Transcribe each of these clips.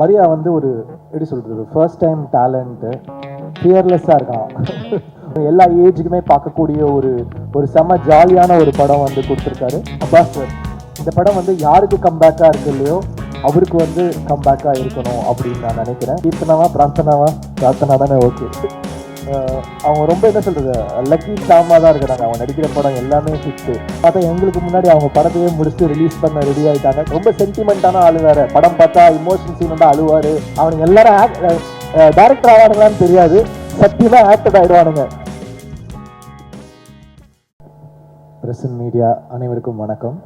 மரியா வந்து ஒரு எப்படி சொல்கிறது, ஃபர்ஸ்ட் டைம் டேலண்ட்டு, ஃபியர்லெஸ்ஸாக இருக்கான். எல்லா ஏஜுக்குமே பார்க்கக்கூடிய ஒரு ஒரு செம்ம ஜாலியான ஒரு படம் வந்து கொடுத்துருக்காரு அப்பாஸ் சார். இந்த படம் வந்து யாருக்கு கம்பேக்காக இருக்கு இல்லையோ அவருக்கு வந்து கம்பேக்காக இருக்கணும் அப்படின்னு நான் நினைக்கிறேன். கீர்த்தனாவா பிரார்த்தனா தானே, ஓகே. அவங்க ரொம்ப என்ன சொல்கிறது, லக்கி ஸ்டாமாக தான் இருக்கிறாங்க. அவங்க நடிக்கிற படம் எல்லாமே ஹிட்டு. பார்த்தா எங்களுக்கு முன்னாடி அவங்க படத்தையே முடிச்சுட்டு ரிலீஸ் பண்ண ரெடி ஆகிட்டாங்க. ரொம்ப சென்டிமெண்ட்டான ஆளு வேறு. படம் பார்த்தா இமோஷன் சீன் வந்து அழுவார். அவனுங்க எல்லாரும் டேரக்டர் ஆவானுங்களான்னு தெரியாது, சத்தியமாக ஆக்டர் ஆகிடுவானுங்க. பிரஸ் அண்ட் மீடியா அனைவருக்கும் வணக்கம்.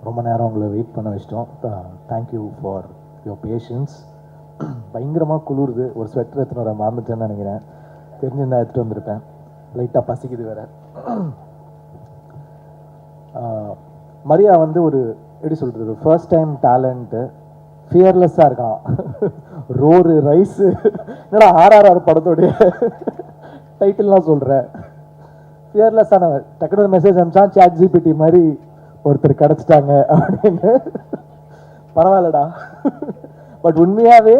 ரொம்ப நேரம் உங்களை வெயிட் பண்ண வச்சிட்டோம். Thank you for your patience. பயங்கரமாக குளிருது. ஒரு ஸ்வெட்டர் எடுத்துன்னு வர மறந்துட்டேன்னு நினைக்கிறேன். தெரிஞ்சிருந்தா எடுத்துகிட்டு வந்திருப்பேன். லைட்டாக பசிக்குது வேறு. மரியா வந்து ஒரு எப்படி சொல்கிறது, ஃபர்ஸ்ட் டைம் டேலண்ட்டு, ஃபியர்லெஸ்ஸாக இருக்கான். ரோரு ரைஸு என்னடா ஆர்ஆர்ஆர் படத்தோடைய டைட்டில்லாம் சொல்கிறேன். ஃபியர்லெஸ்ஸான டக்குனு மெசேஜ் அனுப்பிச்சான், சாட் ஜிபிடி மாதிரி ஒருத்தர் கிடச்சிட்டாங்க அப்படின்னு. பரவாயில்லடா. பட் உண்மையாகவே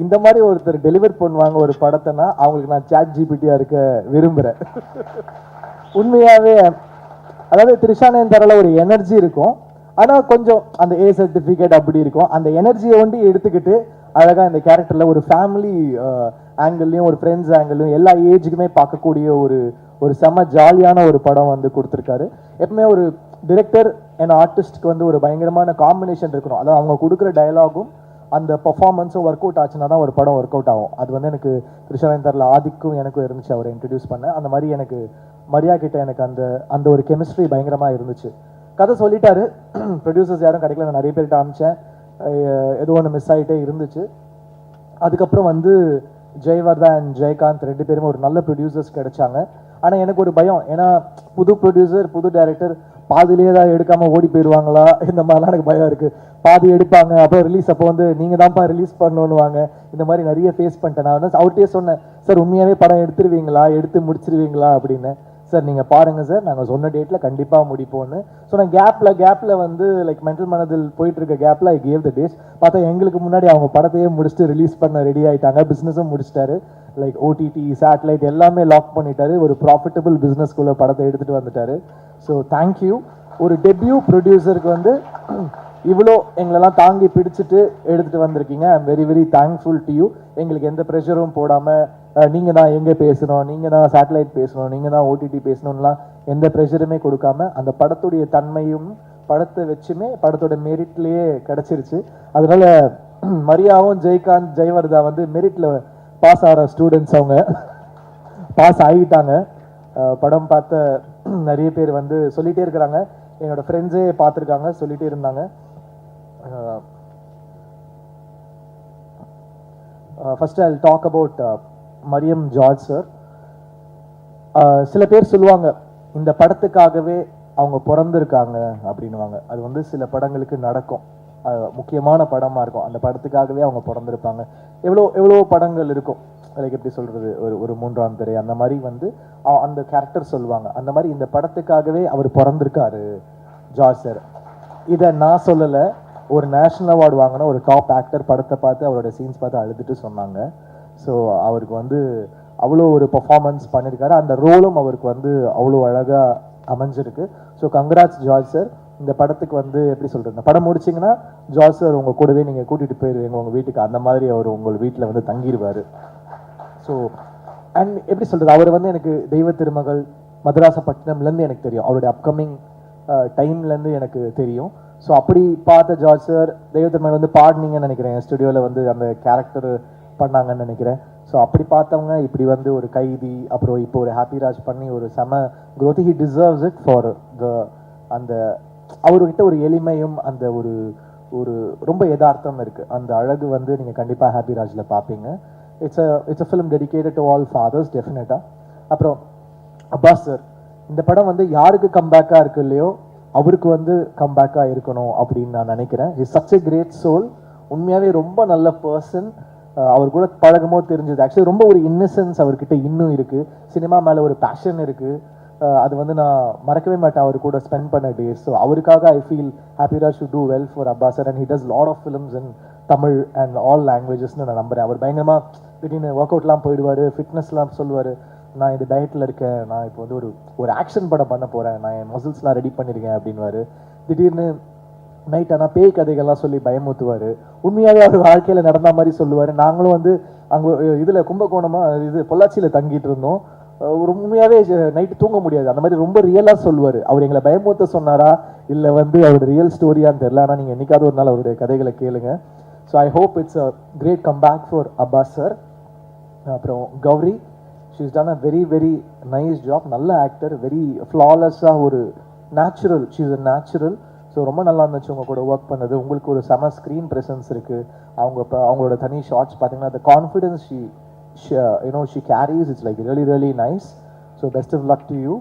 இந்த மாதிரி ஒருத்தர் டெலிவர் பண்ணுவாங்க ஒரு படத்தைன்னா அவங்களுக்கு நான் சாட் ஜிபிடியாக இருக்க விரும்புகிறேன். உண்மையாகவே அதாவது திரிஷானேன் தரல ஒரு எனர்ஜி இருக்கும், ஆனால் கொஞ்சம் அந்த ஏ சர்டிஃபிகேட் அப்படி இருக்கும். அந்த எனர்ஜியை ஒண்டி எடுத்துக்கிட்டு அழகாக இந்த கேரக்டரில் ஒரு ஃபேமிலி ஆங்கிள்லையும் ஒரு ஃப்ரெண்ட்ஸ் ஆங்கிள்லையும் எல்லா ஏஜுக்குமே பார்க்கக்கூடிய ஒரு ஒரு செம்ம ஜாலியான ஒரு படம் வந்து கொடுத்துருக்காரு. எப்பவுமே ஒரு டிரெக்டர் அண்ட் ஆர்டிஸ்ட்க்கு வந்து ஒரு பயங்கரமான காம்பினேஷன் இருக்கணும். அதாவது அவங்க கொடுக்குற டயலாகும் அந்த பர்ஃபார்மன்ஸும் ஒர்க் அவுட் ஆச்சுன்னா தான் ஒரு படம் ஒர்க் அவுட் ஆகும். அது வந்து எனக்கு திரிஷாவேந்தரில் ஆதிக்கும் எனக்கும் இருந்துச்சு. அவரை இன்ட்ரடியூஸ் பண்ண அந்த மாதிரி எனக்கு மரியா கிட்ட எனக்கு அந்த அந்த ஒரு கெமிஸ்ட்ரி பயங்கரமாக இருந்துச்சு. கதை சொல்லிட்டாரு, ப்ரொடியூசர்ஸ் யாரும் கிடைக்கல. நான் நிறைய பேர்கிட்ட அனுப்பிச்சேன், ஏதோ ஒன்று மிஸ் ஆகிட்டே இருந்துச்சு. அதுக்கப்புறம் வந்து ஜெயவர்தா அண்ட் ஜெயகாந்த் ரெண்டு பேருமே ஒரு நல்ல ப்ரொடியூசர்ஸ் கிடைச்சாங்க. ஆனால் எனக்கு ஒரு பயம், ஏன்னா புது ப்ரொடியூசர் புது டைரக்டர் பாதியிலே தான் எடுக்காமல் ஓடி போயிடுவாங்களா, இந்த மாதிரிலாம் எனக்கு பயம் இருக்குது. பாதி எடுப்பாங்க, அப்புறம் ரிலீஸ் அப்போ வந்து நீங்கள் தான்ப்பா ரிலீஸ் பண்ணணுவாங்க. இந்த மாதிரி நிறைய ஃபேஸ் பண்ணிட்டேன். நான் வந்து அவர்கிட்டயே சொன்னேன், சார் உண்மையாகவே படம் எடுத்துருவீங்களா, எடுத்து முடிச்சிருவீங்களா அப்படின்னு. சார் நீங்கள் பாருங்கள் சார், நாங்கள் சொன்ன டேட்டில் கண்டிப்பாக முடிப்போன்னு. ஸோ நான் கேப்பில் வந்து லைக் மென்டல் மனதில் போயிட்டு இருக்க கேப்பில் ஐ கேவ் த டேட்ஸ். பார்த்தா எங்களுக்கு முன்னாடி அவங்க படத்தையே முடிச்சுட்டு ரிலீஸ் பண்ண ரெடி ஆகிட்டாங்க. பிஸ்னஸும் முடிச்சிட்டாரு. லைக் ஓடிடி சேட்டலைட் எல்லாமே லாக் பண்ணிட்டாரு. ஒரு ப்ராஃபிட்டபிள் பிஸ்னஸ்குள்ளே படத்தை எடுத்துகிட்டு வந்துட்டாரு. So thank you. ஒரு டெபியூ ப்ரொடியூசருக்கு வந்து இவ்வளோ எங்களெல்லாம் தாங்கி பிடிச்சிட்டு எடுத்துகிட்டு வந்திருக்கீங்க. I am very very thankful to you. எங்களுக்கு எந்த ப்ரெஷரும் போடாமல் நீங்கள் தான் எங்கே பேசணும், நீங்கள் தான் சேட்டலைட் பேசணும், நீங்கள் தான் ஓடிடி பேசணும்லாம் எந்த ப்ரெஷருமே கொடுக்காம அந்த படத்துடைய தன்மையும் படத்தை வச்சுமே படத்தோட மெரிட்லேயே கிடச்சிருச்சு. அதனால மரியாவும் ஜெயகாந்த் ஜெயவர்தா வந்து மெரிட்டில் பாஸ் ஆகிற ஸ்டூடெண்ட்ஸ், அவங்க பாஸ் ஆகிட்டாங்க. படம் பார்த்த நிறைய பேர் வந்து சொல்லிகிட்டே இருக்கிறாங்க. என்னோட ஃப்ரெண்ட்ஸே பார்த்துருக்காங்க, சொல்லிகிட்டே இருந்தாங்க. First I will talk about Mariam George sir. சில பேர் சொல்லுவாங்க இந்த படத்துக்காகவே அவங்க பிறந்திருக்காங்க அப்படின்னுவாங்க. அது வந்து சில படங்களுக்கு நடக்கும், முக்கியமான படமாக இருக்கும், அந்த படத்துக்காகவே அவங்க பிறந்திருப்பாங்க. எவ்வளோ படங்கள் இருக்கும், லைக் எப்படி சொல்கிறது, ஒரு மூன்றாம் பிறை அந்த மாதிரி வந்து அந்த கேரக்டர் சொல்லுவாங்க. அந்த மாதிரி இந்த படத்துக்காகவே அவர் பிறந்திருக்காரு ஜார்ஜ் சார். இதை நான் சொல்லலை, ஒரு நேஷ்னல் அவார்டு வாங்கின ஒரு டாப் ஆக்டர் படத்தை பார்த்து அவரோட சீன்ஸ் பார்த்து அழுதுட்டு சொன்னாங்க. ஸோ அவருக்கு வந்து அவ்வளோ ஒரு பர்ஃபார்மன்ஸ் பண்ணியிருக்காரு. அந்த ரோலும் அவருக்கு வந்து அவ்வளோ அழகாக அமைஞ்சிருக்கு. So congrats George sir. இந்த படத்துக்கு வந்து எப்படி சொல்கிறது, இந்த படம் முடிச்சிங்கன்னா ஜார்ஜ் சார் உங்கள் கூடவே நீங்கள் கூட்டிகிட்டு போயிடுவீங்க உங்கள் வீட்டுக்கு. அந்த மாதிரி அவர் உங்கள் வீட்டில் வந்து தங்கிடுவார். ஸோ அண்ட் எப்படி சொல்கிறது, அவர் வந்து எனக்கு தெய்வ திருமகள் மதராசப்பட்டினம்லேருந்து எனக்கு தெரியும், அவருடைய அப்கமிங் டைம்லேருந்து எனக்கு தெரியும். ஸோ அப்படி பார்த்த ஜார்ஜ் சார் தெய்வ திருமகள் வந்து பாடினீங்கன்னு நினைக்கிறேன், ஸ்டுடியோவில் வந்து அந்த கேரக்டர் பண்ணாங்கன்னு நினைக்கிறேன். ஸோ அப்படி பார்த்தவங்க இப்படி வந்து ஒரு கைதி, அப்புறம் இப்போ ஒரு ஹாப்பிராஜ் பண்ணி ஒரு செம growth. he deserves it for the அந்த அவர்கிட்ட ஒரு எளிமையும் அந்த ஒரு ஒரு ரொம்ப யதார்த்தம் இருக்குது. அந்த அழகு வந்து நீங்கள் கண்டிப்பாக ஹாப்பிராஜில் பார்ப்பீங்க. It's a film dedicated to all fathers டெஃபினட்டாக. அப்புறம் அப்பாஸ் சார், இந்த படம் வந்து யாருக்கு கம்பேக்காக இருக்கு இல்லையோ அவருக்கு வந்து கம்பேக்காக இருக்கணும் அப்படின்னு நான் நினைக்கிறேன். Is such a great soul. உண்மையாகவே ரொம்ப நல்ல பர்சன். அவர் கூட பழகமோ தெரிஞ்சது. ஆக்சுவலி ரொம்ப ஒரு இன்னசென்ஸ் அவர்கிட்ட இன்னும் இருக்குது. சினிமா மேலே ஒரு பேஷன் இருக்குது. அது வந்து நான் மறக்கவே மாட்டேன் அவர் கூட ஸ்பெண்ட் பண்ண டேஸ். ஸோ அவருக்காக ஐ ஃபீல் ஹாப்பிராஜ் should do well for Abbas sir, and he does lot of films in Tamil and all லாங்குவேஜஸ்னு நான் நம்புறேன். அவர் பயங்கரமாக திடீர்னு ஒர்க் அவுட்லாம் போயிடுவார், ஃபிட்னஸ்லாம் சொல்லுவார், நான் இது டயட்டில் இருக்கேன், நான் இப்போ வந்து ஒரு ஆக்ஷன் படம் பண்ண போகிறேன், நான் என் மசில்ஸ்லாம் ரெடி பண்ணியிருக்கேன் அப்படின்வாரு. திடீர்னு நைட் ஆனால் பேய் கதைகள்லாம் சொல்லி பயமுத்துவார். உண்மையாகவே அவர் வாழ்க்கையில் நடந்த மாதிரி சொல்லுவார். நாங்களும் வந்து அங்கே இதில் கும்பகோணமாக இது பொள்ளாச்சியில் தங்கிட்டு இருந்தோம். உண்மையாகவே நைட்டு தூங்க முடியாது, அந்த மாதிரி ரொம்ப ரியலாக சொல்லுவார். அவர் எங்களை பயமுத்த சொன்னாரா இல்லை வந்து அவருடைய ரியல் ஸ்டோரியான்னு தெரியல. ஆனால் நீங்கள் என்னைக்காவது ஒரு நாள் அவருடைய கதைகளை கேளுங்க. So I hope it's a great comeback for Abbas sir. அப்புறம் Gauri, she is done a very very nice job. நல்ல ஆக்டர், வெரி ஃப்ளாலெஸ்ஸாக ஒரு natural, she is a natural. So ரொம்ப நல்லா இருந்துச்சு உங்கள் கூட ஒர்க் பண்ணது. உங்களுக்கு ஒரு செம ஸ்க்ரீன் ப்ரெசன்ஸ் இருக்குது. அவங்களோட தனி ஷார்ட்ஸ் பார்த்தீங்கன்னா அந்த confidence she carries, it's like really really nice. So best of luck to you.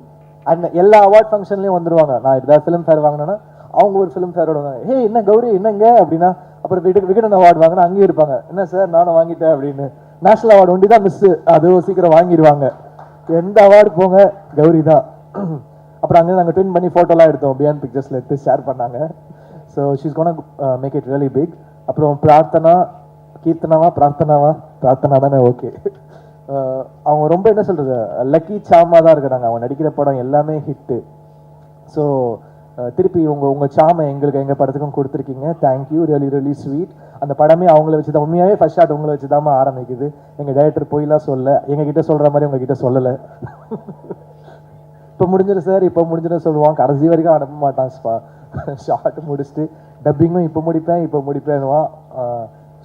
And எல்லா அவார்ட் ஃபங்க்ஷன்லேயும் வந்துடுவாங்க. நான் ஏதாவது ஃபிலிம் ஃபேர் வாங்கினேன்னா அவங்க ஒரு ஃபிலிம் ஃபேரோட ஹே என்ன கௌரி என்னங்க அப்படின்னா, அப்புறம் விகடன் அவார்டு வாங்கினா அங்கேயும் இருப்பாங்க, என்ன சார் நானும் வாங்கிட்டேன் அப்படின்னு. நேஷனல் அவார்டு ஒண்டி தான் மிஸ்ஸு, அதுவும் சீக்கிரம் வாங்கிடுவாங்க. எந்த அவார்டு போங்க கௌரி தான். அப்புறம் அங்கே நாங்கள் ட்வின் பண்ணி ஃபோட்டோலாம் எடுத்தோம், பியாண்ட் பிக்சர்ஸில் எடுத்து ஷேர் பண்ணாங்க. So she's gonna make it really big. அப்புறம் கீர்த்தனாவா பிரார்த்தனா தானே, ஓகே. அவங்க ரொம்ப என்ன சொல்கிறது, லக்கி சாமா தான் இருக்கிறாங்க. அவங்க நடிக்கிற படம் எல்லாமே ஹிட்டு. ஸோ திருப்பி உங்கள் சாமை எங்கள் படத்துக்கும் கொடுத்துருக்கீங்க. Thank you, really really sweet. அந்த படமே அவங்கள வச்சு தான், உண்மையாகவே ஃபர்ஸ்ட் ஷாட் உங்களை வச்சு தான் ஆரம்பிக்குது. எங்கள் டைரக்டர் போயெல்லாம் சொல்ல, எங்ககிட்ட சொல்கிற மாதிரி உங்ககிட்ட சொல்லலை. இப்போ முடிஞ்சிடும் சார், இப்போ முடிஞ்சிடும் சொல்லுவான், கடைசி வரைக்கும் அனுப்ப மாட்டான். ஷார்ட் முடிச்சுட்டு டப்பிங்கும் இப்போ முடிப்பேன்னுவான்.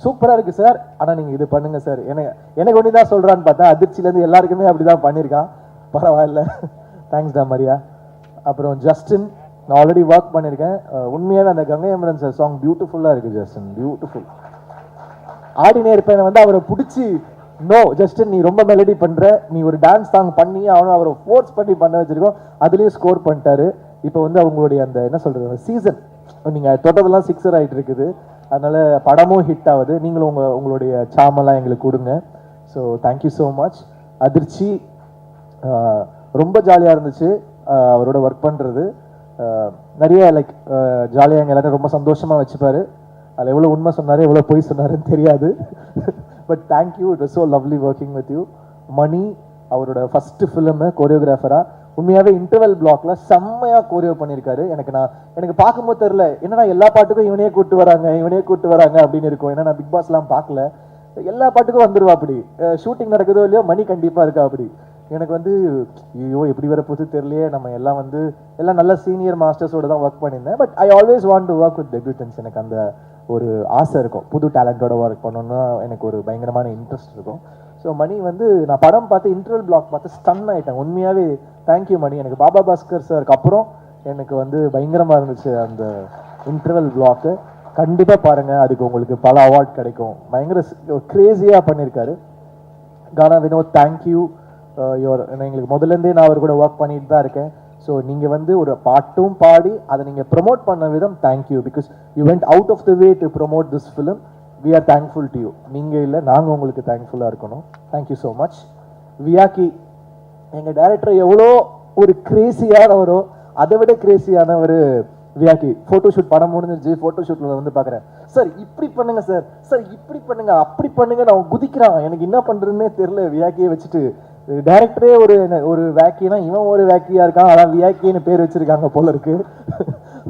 சூப்பராக இருக்குது சார், ஆனால் நீங்கள் இது பண்ணுங்கள் சார். எனக்கு ஒன்று தான் சொல்கிறான்னு பார்த்தா அதிர்ச்சியிலேருந்து எல்லாருக்குமே அப்படி தான் பண்ணியிருக்கான். பரவாயில்ல, தேங்க்ஸ் டா மரியா. அப்புறம் ஜஸ்டின், நான் ஆல்ரெடி ஒர்க் பண்ணியிருக்கேன். உண்மையாகவே அந்த கங்கை அமரன் சார் சாங் பியூட்டிஃபுல்லாக இருக்குது ஜஸ்டின், பியூட்டிஃபுல். ஆடினே இருப்பேன் வந்து அவரை பிடிச்சி, நோ ஜஸ்டின் நீ ரொம்ப மெலடி பண்ணுற, நீ ஒரு டான்ஸ் சாங் பண்ணி அவரை ஃபோர்ஸ் பண்ணி பண்ண வச்சிருக்கோம். அதுலேயும் ஸ்கோர் பண்ணிட்டாரு. இப்போ வந்து அவங்களுடைய அந்த என்ன சொல்கிறது சீசன், நீங்கள் தொட்டதெல்லாம் 6 ஆகிட்டு இருக்குது. அதனால படமும் ஹிட் ஆகுது. நீங்களும் உங்களுடைய சாமெல்லாம் எங்களுக்கு கொடுங்க. So thank you so much. அதிர்ச்சி, ரொம்ப ஜாலியாக இருந்துச்சு அவரோட ஒர்க் பண்ணுறது. நிறைய லைக் ஜாலியாக எங்கள் எல்லாரும் ரொம்ப சந்தோஷமாக வச்சுப்பார். அதில் எவ்வளோ உண்மை சொன்னார் எவ்வளோ பொய் சொன்னாருன்னு தெரியாது. But thank you, it was so lovely working with you. Mani, அவரோட ஃபஸ்ட்டு ஃபிலிமு கோரியோகிராஃபராக உண்மையாகவே இன்டர்வல் பிளாக்ல செம்மையாக கோரியோ பண்ணியிருக்காரு. எனக்கு பார்க்கும்போது தெரில, என்னன்னா எல்லா பாட்டுக்கும் இவனே கூட்டு வராங்க அப்படின்னு இருக்கும். ஏன்னா நான் பிக் பாஸ்லாம் பார்க்கல, எல்லா பாட்டுக்கும் வந்துடுவா அப்படி. ஷூட்டிங் நடக்குதோ இல்லையோ மணி கண்டிப்பாக இருக்கா அப்படி. எனக்கு வந்து ஐயோ எப்படி வர போது தெரியலையே, நம்ம எல்லாம் நல்ல சீனியர் மாஸ்டர்ஸோட தான் ஒர்க் பண்ணியிருந்தேன். But I always want to work with debutants. எனக்கு அந்த ஒரு ஆசை இருக்கும், புது டேலண்டோட ஒர்க் பண்ணணும்னா எனக்கு ஒரு பயங்கரமான இன்ட்ரெஸ்ட் இருக்கும். ஸோ மணி வந்து நான் படம் பார்த்து இன்டர்வல் பிளாக் பார்த்து ஸ்டன் ஆகிட்டேன். உண்மையாகவே தேங்க்யூ மணி. எனக்கு பாபா பாஸ்கர் சாருக்கு அப்புறம் எனக்கு வந்து பயங்கரமாக இருந்துச்சு அந்த இன்டர்வல் பிளாக்கு. கண்டிப்பாக பாருங்கள், அதுக்கு உங்களுக்கு பல அவார்ட் கிடைக்கும். பயங்கர கிரேசியாக பண்ணியிருக்காரு. கானா வினோத், தேங்க்யூ. எங்களுக்கு முதலேருந்தே நான் அவர் கூட ஒர்க் பண்ணிட்டு தான் இருக்கேன். ஸோ நீங்கள் வந்து ஒரு பாட்டும் பாடி அதை நீங்கள் ப்ரொமோட் பண்ண விதம் thank you. Because you went out of the way to promote this film. We are thankful to you. நீங்கள் இல்லை, நாங்கள் உங்களுக்கு தேங்க்ஃபுல்லாக இருக்கணும். Thank you so much. வியாக்கி, எங்கள் டைரக்டர் எவ்வளோ ஒரு கிரேசியானவரோ அதை விட கிரேசியான ஒரு வியாக்கி. ஃபோட்டோ ஷூட் படம் முடிஞ்சிருச்சு, ஃபோட்டோ ஷூட்டில் வந்து பார்க்குறேன், சார் இப்படி பண்ணுங்க சார் இப்படி பண்ணுங்க அப்படி பண்ணுங்க, நான் குதிக்கிறான். எனக்கு என்ன பண்ணுறதுன்னே தெரில. வியாக்கியை வச்சுட்டு டைரக்டரே ஒரு வேக்கினா இவன் ஒரு வேக்கியாக இருக்கான். அதான் வியாக்கின்னு பேர் வச்சுருக்காங்க போல இருக்கு.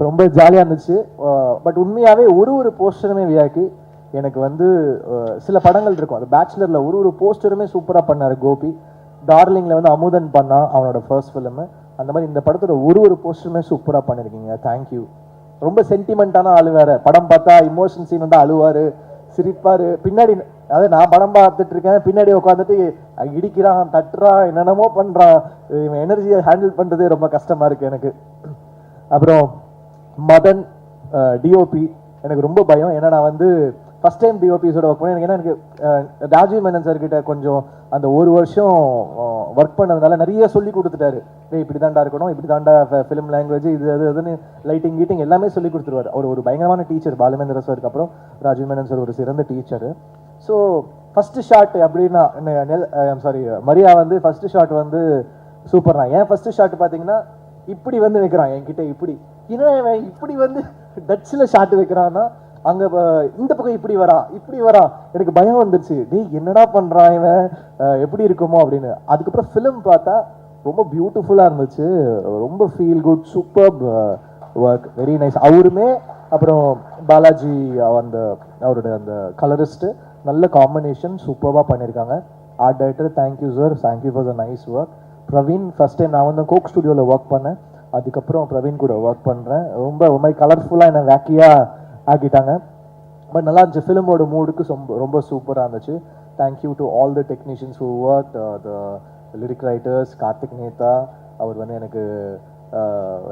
ரொம்ப ஜாலியாக இருந்துச்சு. பட் உண்மையாகவே ஒரு போஸ்டருமே வியாக்கி. எனக்கு வந்து சில படங்கள் இருக்கும், அது பேச்சுலரில் ஒரு போஸ்டருமே சூப்பராக பண்ணார் கோபி. டார்லிங்கில் வந்து அமுதன் பண்ணான் அவனோட ஃபர்ஸ்ட் ஃபிலிமு. அந்த மாதிரி இந்த படத்தோட ஒரு போஸ்டருமே சூப்பராக பண்ணியிருக்கீங்க. தேங்க்யூ. ரொம்ப சென்டிமெண்ட்டான ஆளு வேறு. படம் பார்த்தா இமோஷன் சீன் வந்து அழுவார், சிரிப்பார். பின்னாடி அதாவது நான் படம் பார்த்துட்டு இருக்கேன், பின்னாடி உட்காந்துட்டு இடிக்கிறான், தட்டுறான், என்னென்னமோ பண்ணுறான். இவன் எனர்ஜியை ஹேண்டில் பண்ணுறதே ரொம்ப கஷ்டமாக இருக்குது எனக்கு. அப்புறம் மதன் டிஓபி, எனக்கு ரொம்ப பயம். ஏன்னா நான் வந்து ஃபஸ்ட் டைம் டிஓபிஸோட ஒர்க் பண்ணேன். எனக்கு ராஜீவ் மேனன் சார்கிட்ட கொஞ்சம் அந்த ஒரு வருஷம் ஒர்க் பண்ணதுனால நிறைய சொல்லி கொடுத்துட்டாரு. இப்படி தாண்டா இருக்கணும், இப்படி தாண்டா ஃபிலிம் லாங்குவேஜ், அதுன்னு லைட்டிங் கீட்டிங் எல்லாமே சொல்லி கொடுத்துருவார். அவர் ஒரு பயங்கரமான டீச்சர். பாலுமேந்திர சாருக்கு அப்புறம் ராஜீவ் மேனன் சார் ஒரு சிறந்த டீச்சர். ஸோ ஃபஸ்ட்டு ஷாட் அப்படின்னா மரியா வந்து ஃபஸ்ட்டு ஷாட் வந்து சூப்பர்ண்ணா. ஏன் ஃபர்ஸ்ட் ஷாட் பார்த்தீங்கன்னா இப்படி வந்து வைக்கிறான் என்கிட்ட, இப்படி என்ன இவன் இப்படி வந்து டச்சில் ஷாட் வைக்கிறான்னா அங்கே இந்த பக்கம் இப்படி வரா எனக்கு பயம் வந்துருச்சு. டேய் என்னடா பண்ணுறான் இவன், எப்படி இருக்குமோ அப்படின்னு. அதுக்கப்புறம் ஃபிலிம் பார்த்தா ரொம்ப பியூட்டிஃபுல்லாக இருந்துச்சு, ரொம்ப feel good, super work, very nice. அவருமே அப்புறம் பாலாஜி அவருடைய அந்த கலரிஸ்ட்டு நல்ல காம்பினேஷன், சூப்பராக பண்ணியிருக்காங்க. Art director thank you sir, thank you for the nice work. Praveen first time நான் வந்து கோக் ஸ்டுடியோவில் ஒர்க் பண்ணேன், அதுக்கப்புறம் பிரவீன் கூட ஒர்க் பண்ணுறேன். ரொம்ப ஒரு மாதிரி கலர்ஃபுல்லாக என்ன வேக்கியாக ஆக்கிட்டாங்க. பட் நல்லா இருந்துச்சு, ஃபிலிமோட மூடுக்கு ரொம்ப சூப்பராக இருந்துச்சு. Thank you to all the technicians who work, the lyric writers, Karthik Netha அவர் வந்து எனக்கு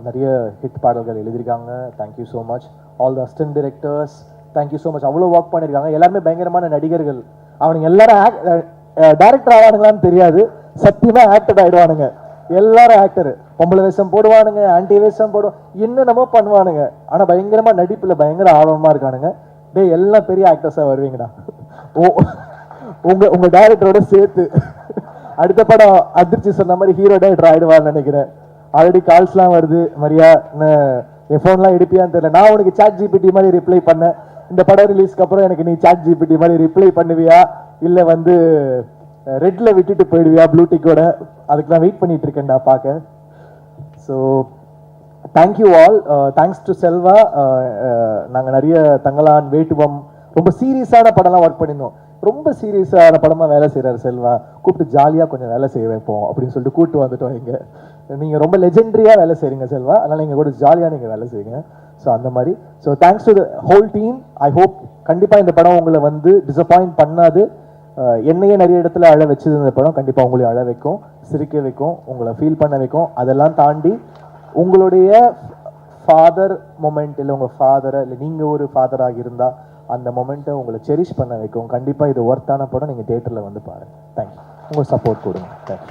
நிறைய ஹிட் பாடல்கள் எழுதியிருக்காங்க. Thank you so much. All the assistant directors thank you so much. அவ்வளோ ஒர்க் பண்ணியிருக்காங்க. எல்லாருமே பயங்கரமான நடிகர்கள். அவனுங்க எல்லாரும் டைரக்டர் ஆவானுங்களான்னு தெரியாது, சத்தியமாக ஆக்டர் ஆகிடுவானுங்க. எல்லாரும் ஆக்டர், பொம்பளை வேஷம் போடுவானுங்க, ஆன்டி வேஷம் என்னென்னமோ பண்ணுவானுங்க. ஆனால் பயங்கரமாக நடிப்பில் பயங்கர ஆர்வமாக இருக்கானுங்க. டே எல்லாம் பெரிய ஆக்டர்ஸாக வருவீங்கடா. உங்க டைரக்டரோட சேர்த்து அடுத்த படம் அதிர்ச்சி சொன்ன மாதிரி ஹீரோ டைரக்டர் ஆயிடுவான்னு நினைக்கிறேன். ஆல்ரெடி கால்ஸ்லாம் வருது, மரியா என் ஃபோன்லாம் எடுப்பியான்னு தெரியல. நான் உனக்கு சாட் ஜிபிடி மாதிரி ரிப்ளை பண்ணேன், இந்த படம் ரிலீஸ்க்கு அப்புறம் எனக்கு நீ சாட் ஜிபிடி மாதிரி ரிப்ளை பண்ணுவியா இல்லை வந்து ரெட்ல விட்டுட்டு போயிடுவியா ப்ளூடிக்கோட, அதுக்கு நான் வெயிட் பண்ணிட்டு இருக்கேன்டா பார்க்க. So thank you all. Thanks to Selva. நாங்கள் நிறைய தங்கலான், வேட்டுவம் ரொம்ப சீரியஸான படம்லாம் ஒர்க் பண்ணியிருந்தோம். ரொம்ப சீரியஸான படமாக வேலை செய்கிறார் செல்வா. கூப்பிட்டு ஜாலியாக கொஞ்சம் வேலை செய்ய வைப்போம் அப்படின்னு சொல்லிட்டு கூப்பிட்டு வந்துட்டோம். இங்கே நீங்கள் ரொம்ப லெஜெண்டரியாக வேலை செய்கிறீங்க செல்வா, அதனால் நீங்கள் கூட ஜாலியாக நீங்கள் வேலை செய்யுங்க. ஸோ அந்த மாதிரி. So thanks to the whole team. I hope கண்டிப்பாக இந்த படம் உங்களை வந்து டிசப்பாயிண்ட் பண்ணாது. என்னையே நிறைய இடத்துல அழ வச்சது இந்த படம் கண்டிப்பாக உங்களையும் அழ வைக்கும், சிரிக்க வைக்கும், உங்களை ஃபீல் பண்ண வைக்கும். அதெல்லாம் தாண்டி உங்களுடைய ஃபாதர் மொமெண்ட், இல்லை உங்கள் ஃபாதரை, இல்லை நீங்கள் ஒரு ஃபாதராக இருந்தால் அந்த மொமெண்ட்டை உங்களை செரிஷ் பண்ண வைக்கும். கண்டிப்பாக இது ஒர்த்தான படம், நீங்கள் தியேட்டரில் வந்து பாருங்கள். தேங்க்யூ. உங்கள் சப்போர்ட் கொடுங்க. தேங்க்யூ.